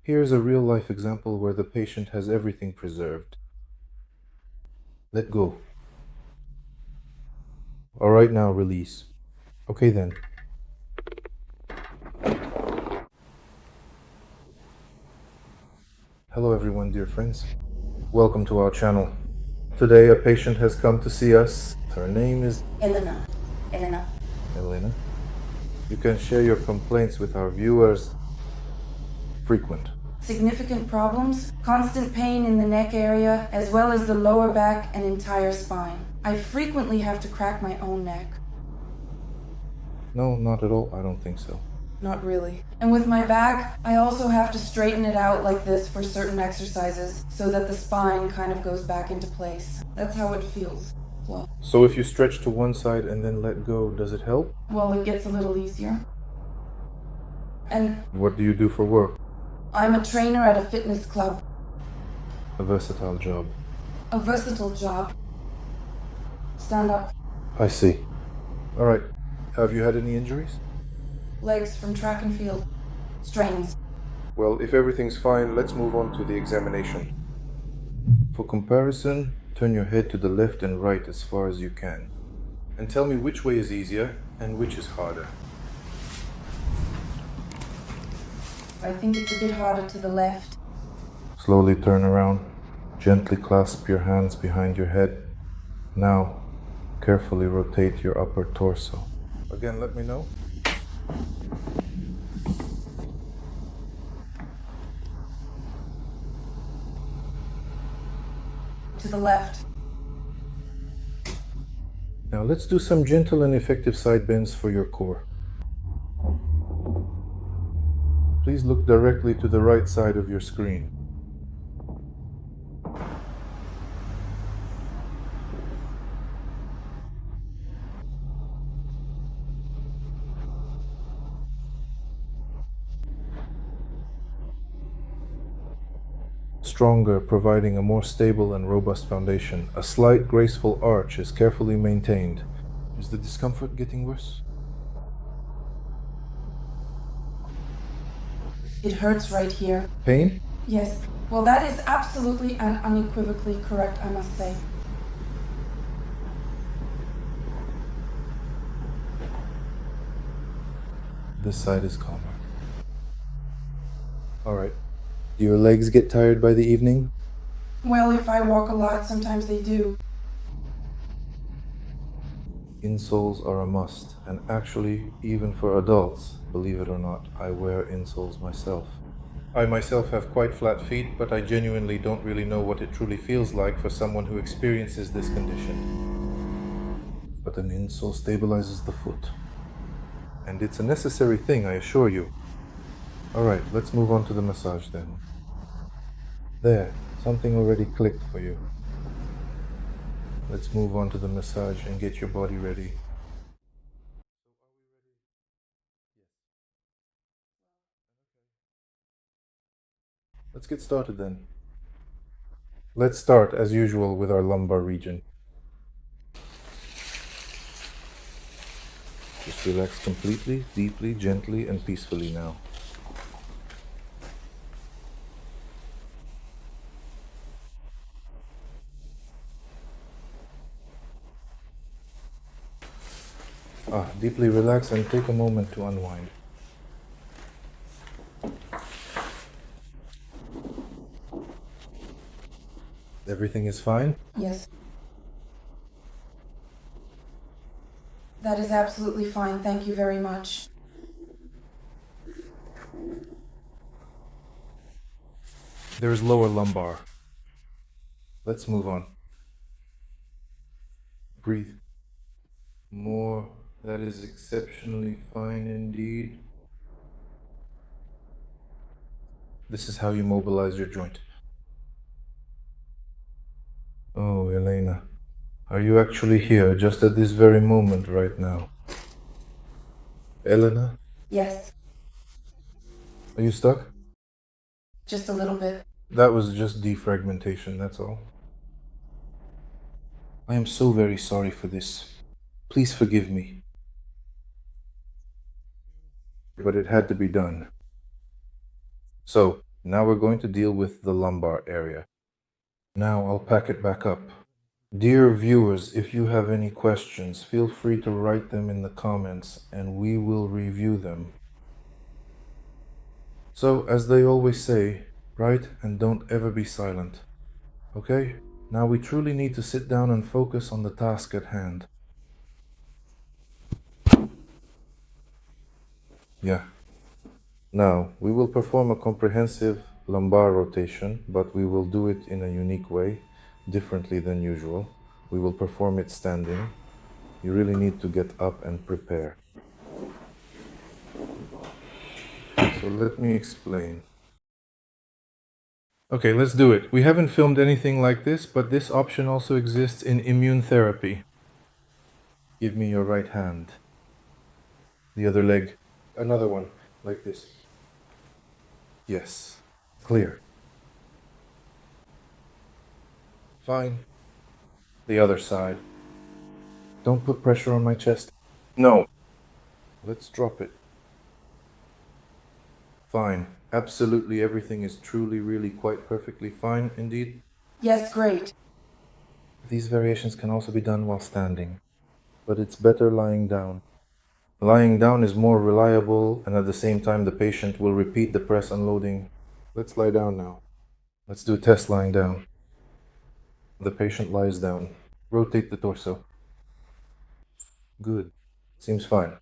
Here's a real-life example where the patient has everything preserved. Let go. All right, now release. Okay then. Hello everyone, dear friends. Welcome to our channel. Today a patient has come to see us. Her name is Elena. Elena. You can share your complaints with our viewers. Frequent. Significant problems, constant pain in the neck area, as well as the lower back and entire spine. I frequently have to crack my own neck. No, not at all. I don't think so. Not really. And with my back, I also have to straighten it out like this for certain exercises, so that the spine kind of goes back into place. That's how it feels. Well, So if you stretch to one side and then let go, does it help? it gets a little easier. And What do you do for work? I'm a trainer at a fitness club. A versatile job. A versatile job. Stand up. I see. All right. Have you had any injuries? Legs from track and field. Strains. Well, if everything's fine, let's move on to the examination. For comparison, turn your head to the left and right as far as you can. And tell me which way is easier and which is harder. I think it's a bit harder to the left. Slowly turn around. Gently clasp your hands behind your head. Now, carefully rotate your upper torso. Again, let me know. To the left. Now let's do some gentle and effective side bends for your core. Please look directly to the right side of your screen. Stronger, providing a more stable and robust foundation. A slight graceful arch is carefully maintained. Is the discomfort getting worse? It hurts right here. Pain? Yes. Well, that is absolutely and unequivocally correct, I must say. This side is calmer. All right. Do your legs get tired by the evening? Well, if I walk a lot, sometimes they do. Insoles are a must, and actually, even for adults, believe it or not, I wear insoles myself. I myself have quite flat feet, but I genuinely don't really know what it truly feels like for someone who experiences this condition. But an insole stabilizes the foot. And it's a necessary thing, I assure you. Alright, let's move on to the massage then. There, something already clicked for you. Let's move on to the massage and get your body ready. Let's get started then. Let's start, as usual, with our lumbar region. Just relax completely, deeply, gently, and peacefully now. Deeply relax and take a moment to unwind. Everything is fine? Yes. That is absolutely fine. Thank you very much. There's lower lumbar. Let's move on. Breathe. More. That is exceptionally fine indeed. This is how you mobilize your joint. Oh, Elena. Are you actually here just at this very moment right now? Elena? Yes. Are you stuck? Just a little bit. That was just defragmentation, that's all. I am so very sorry for this. Please forgive me. But it had to be done. So, Now we're going to deal with the lumbar area. Now I'll pack it back up. Dear viewers, if you have any questions, feel free to write them in the comments and we will review them. So, as they always say, write and don't ever be silent. Okay? Now we truly need to sit down and focus on the task at hand. Yeah. Now, we will perform a comprehensive lumbar rotation, but we will do it in a unique way, differently than usual. We will perform it standing. You really need to get up and prepare. So let me explain. Okay, let's do it. We haven't filmed anything like this, but this option also exists in immune therapy. Give me your right hand. The other leg. Another one, like this. Yes. Clear. Fine. The other side. Don't put pressure on my chest. No. Let's drop it. Fine. Absolutely everything is truly, really quite perfectly fine indeed. Yes, great. These variations can also be done while standing, but it's better lying down. Lying down is more reliable, and at the same time the patient will repeat the press unloading. Let's lie down now. Let's do a test lying down. The patient lies down. Rotate the torso. Good. Seems fine.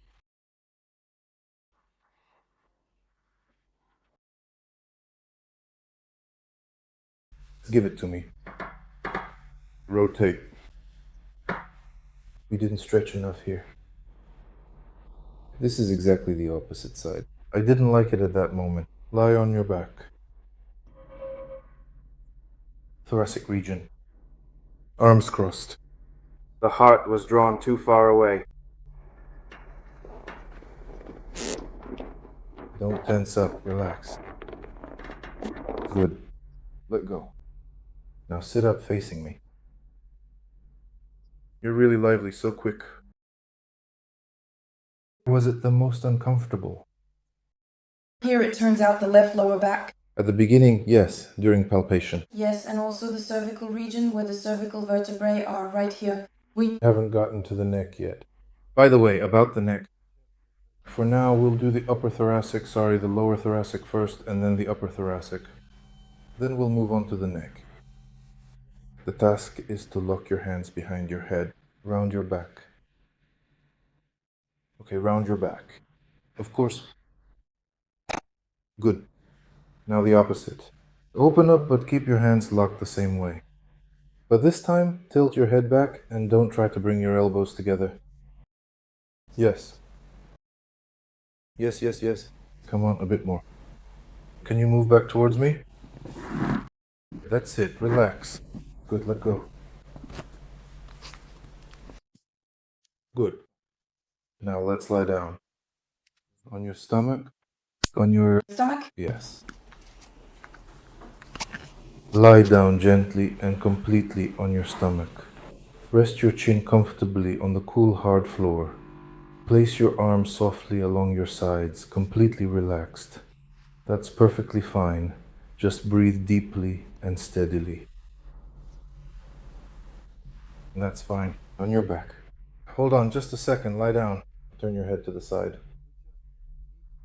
Give it to me. Rotate. We didn't stretch enough here. This is exactly the opposite side. I didn't like it at that moment. Lie on your back. Thoracic region. Arms crossed. The heart was drawn too far away. Don't tense up. Relax. Good. Let go. Now sit up facing me. You're really lively, so quick. Was it the most uncomfortable? Here it turns out the left lower back. At the beginning, yes, during palpation. Yes, and also the cervical region where the cervical vertebrae are right here. We Haven't gotten to the neck yet. By the way, about the neck. For now, we'll do the the lower thoracic first, and then the upper thoracic. Then we'll move on to the neck. The task is to lock your hands behind your head, round your back. Okay, round your back. Of course. Good. Now the opposite. Open up, but keep your hands locked the same way. But this time, tilt your head back and don't try to bring your elbows together. Yes. Yes, yes, yes. Come on, a bit more. Can you move back towards me? That's it. Relax. Good, let go. Good. Now let's lie down. On your stomach. On your stomach? Yes. Lie down gently and completely on your stomach. Rest your chin comfortably on the cool, hard floor. Place your arms softly along your sides, completely relaxed. That's perfectly fine. Just breathe deeply and steadily. That's fine. On your back. Hold on just a second. Lie down. Turn your head to the side.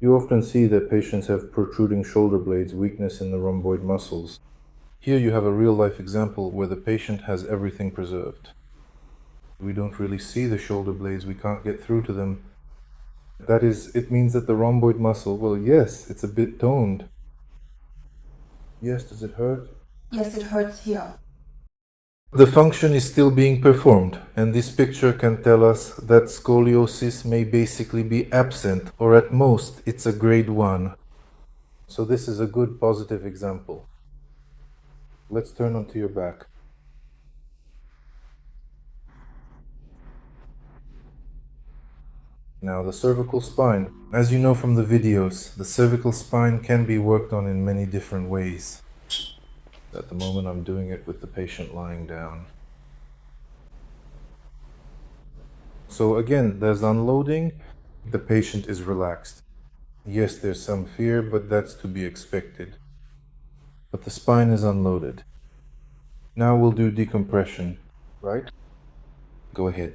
You often see that patients have protruding shoulder blades, weakness in the rhomboid muscles. Here you have a real-life example where the patient has everything preserved. We don't really see the shoulder blades, we can't get through to them. That is, it means that the rhomboid muscle, well, yes, it's a bit toned. Yes, does it hurt? Yes, it hurts here. The function is still being performed, and this picture can tell us that scoliosis may basically be absent, or at most, it's a grade 1. So this is a good positive example. Let's turn onto your back. Now the cervical spine. As you know from the videos, the cervical spine can be worked on in many different ways. At the moment I'm doing it with the patient lying down. So again, there's unloading, the patient is relaxed. Yes, there's some fear, but that's to be expected. but the spine is unloaded. Now we'll do decompression, right? Go ahead.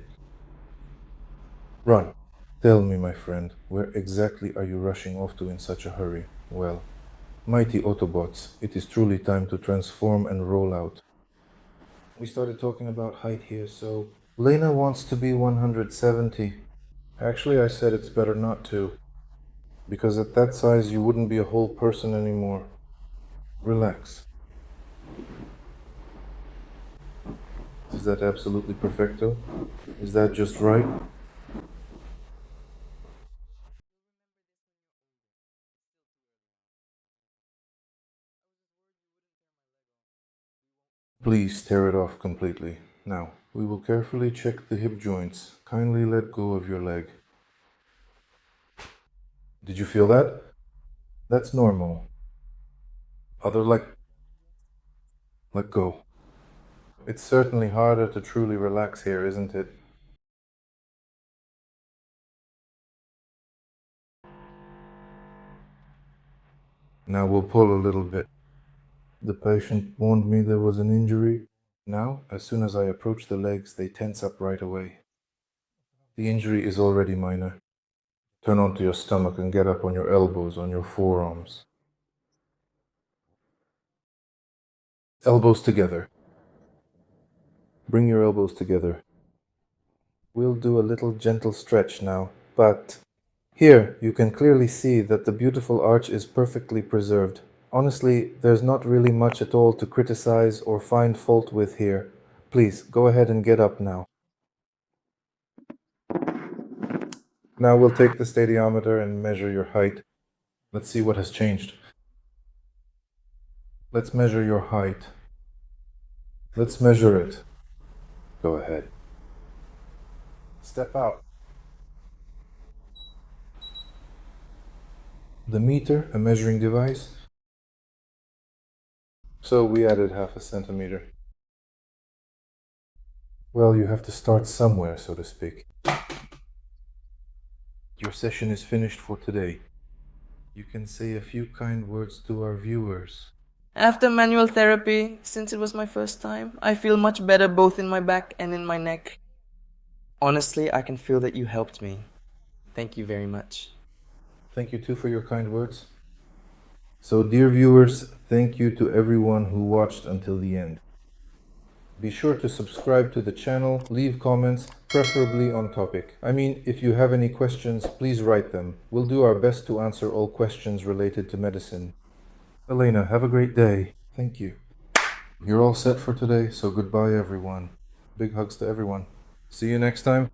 Run. Tell me, my friend, where exactly are you rushing off to in such a hurry? Well, mighty Autobots, it is truly time to transform and roll out. We started talking about height here, so Lena wants to be 170. Actually, I said it's better not to, because at that size you wouldn't be a whole person anymore. Relax. Is that absolutely perfecto? Is that just right? Please tear it off completely. Now, we will carefully check the hip joints. Kindly let go of your leg. Did you feel that? That's normal. Other leg. Let go. It's certainly harder to truly relax here, isn't it? Now we'll pull a little bit. The patient warned me there was an injury. Now, as soon as I approach the legs, they tense up right away. The injury is already minor. Turn onto your stomach and get up on your elbows, on your forearms. Elbows together. Bring your elbows together. We'll do a little gentle stretch now, but here you can clearly see that the beautiful arch is perfectly preserved. Honestly, there's not really much at all to criticize or find fault with here. Please, go ahead and get up now. Now we'll take the stadiometer and measure your height. Let's see what has changed. Let's measure your height. Let's measure it. Go ahead. Step out. The meter, a measuring device. So we added half a centimeter. Well, you have to start somewhere, so to speak. Your session is finished for today. You can say a few kind words to our viewers. After manual therapy, since it was my first time, I feel much better both in my back and in my neck. Honestly, I can feel that you helped me. Thank you very much. Thank you too for your kind words. So, dear viewers, thank you to everyone who watched until the end. Be sure to subscribe to the channel, leave comments, preferably on topic. I mean, if you have any questions, please write them. We'll do our best to answer all questions related to medicine. Elena, have a great day. Thank you. You're all set for today, so goodbye everyone. Big hugs to everyone. See you next time.